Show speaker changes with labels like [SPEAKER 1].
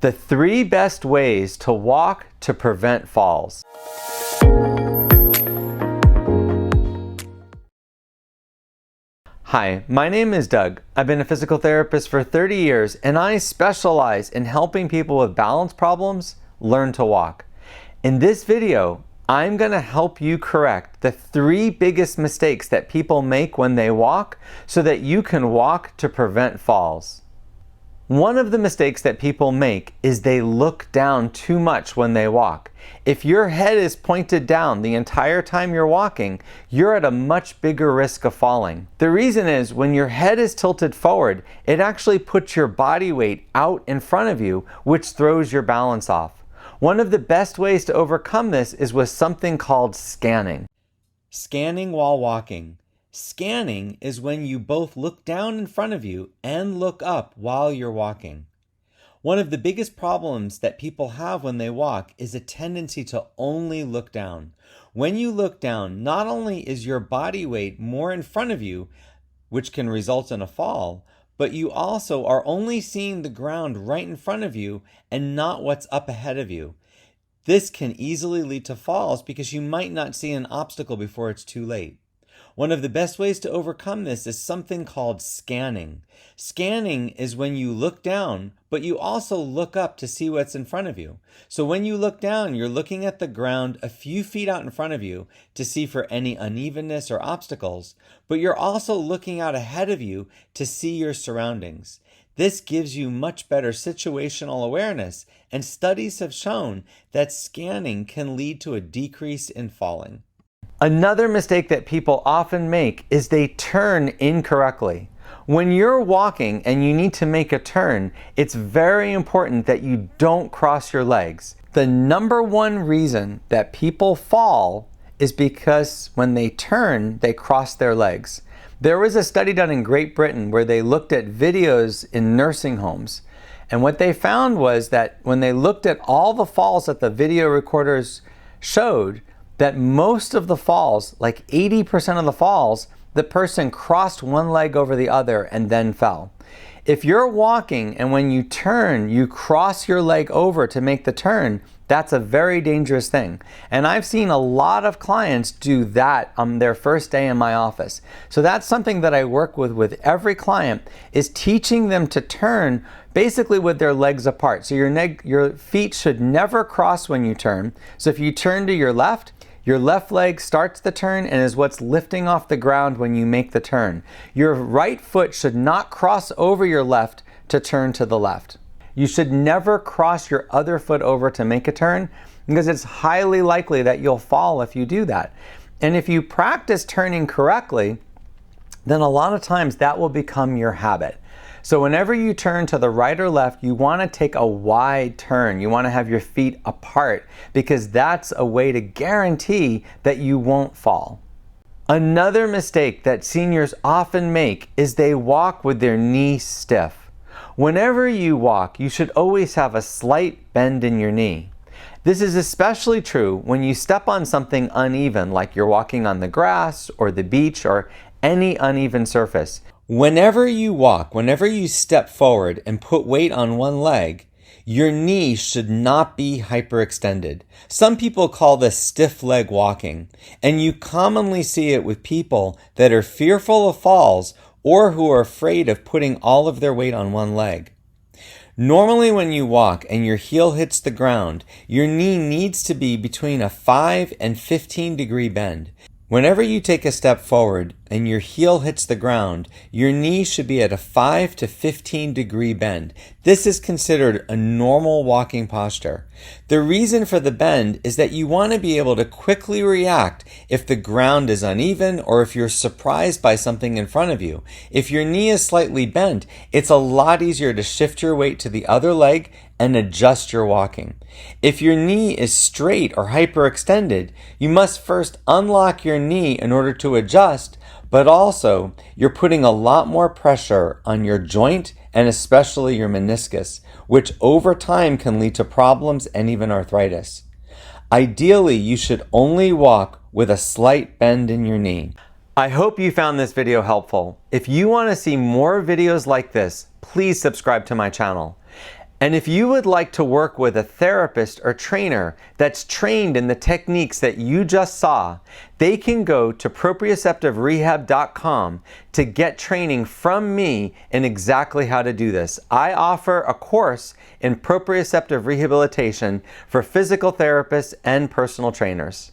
[SPEAKER 1] The 3 best ways to walk to prevent falls. Hi, my name is Doug. I've been a physical therapist for 30 years and I specialize in helping people with balance problems learn to walk. In this video, I'm going to help you correct the 3 biggest mistakes that people make when they walk so that you can walk to prevent falls. One of the mistakes that people make is they look down too much when they walk. If your head is pointed down the entire time you're walking, you're at a much bigger risk of falling. The reason is when your head is tilted forward, it actually puts your body weight out in front of you, which throws your balance off. One of the best ways to overcome this is with something called scanning. Scanning while walking. Scanning is when you both look down in front of you and look up while you're walking. One of the biggest problems that people have when they walk is a tendency to only look down. When you look down, not only is your body weight more in front of you, which can result in a fall, but you also are only seeing the ground right in front of you and not what's up ahead of you. This can easily lead to falls because you might not see an obstacle before it's too late. One of the best ways to overcome this is something called scanning. Scanning is when you look down, but you also look up to see what's in front of you. So when you look down, you're looking at the ground a few feet out in front of you to see for any unevenness or obstacles, but you're also looking out ahead of you to see your surroundings. This gives you much better situational awareness, and studies have shown that scanning can lead to a decrease in falling. Another mistake that people often make is they turn incorrectly. When you're walking and you need to make a turn, it's very important that you don't cross your legs. The number one reason that people fall is because when they turn, they cross their legs. There was a study done in Great Britain where they looked at videos in nursing homes. And what they found was that when they looked at all the falls that the video recorders showed, that most of the falls, like 80% of the falls, the person crossed one leg over the other and then fell. If you're walking and when you turn, you cross your leg over to make the turn, that's a very dangerous thing. And I've seen a lot of clients do that on their first day in my office. So that's something that I work with every client, is teaching them to turn basically with their legs apart. So your feet should never cross when you turn. So if you turn to your left leg starts the turn and is what's lifting off the ground when you make the turn. Your right foot should not cross over your left to turn to the left. You should never cross your other foot over to make a turn because it's highly likely that you'll fall if you do that. And if you practice turning correctly, then a lot of times that will become your habit. So whenever you turn to the right or left, you want to take a wide turn. You want to have your feet apart because that's a way to guarantee that you won't fall. Another mistake that seniors often make is they walk with their knee stiff. Whenever you walk, you should always have a slight bend in your knee. This is especially true when you step on something uneven, like you're walking on the grass or the beach or any uneven surface. Whenever you walk, whenever you step forward and put weight on one leg, your knee should not be hyperextended. Some people call this stiff leg walking, and you commonly see it with people that are fearful of falls or who are afraid of putting all of their weight on one leg. Normally when you walk and your heel hits the ground, your knee needs to be between a 5 and 15 degree bend. Whenever you take a step forward and your heel hits the ground, your knee should be at a 5 to 15 degree bend. This is considered a normal walking posture. The reason for the bend is that you want to be able to quickly react if the ground is uneven or if you're surprised by something in front of you. If your knee is slightly bent, it's a lot easier to shift your weight to the other leg and adjust your walking. If your knee is straight or hyperextended, you must first unlock your knee in order to adjust, but also you're putting a lot more pressure on your joint and especially your meniscus, which over time can lead to problems and even arthritis. Ideally, you should only walk with a slight bend in your knee. I hope you found this video helpful. If you want to see more videos like this, please subscribe to my channel. And if you would like to work with a therapist or trainer that's trained in the techniques that you just saw, they can go to proprioceptiverehab.com to get training from me in exactly how to do this. I offer a course in proprioceptive rehabilitation for physical therapists and personal trainers.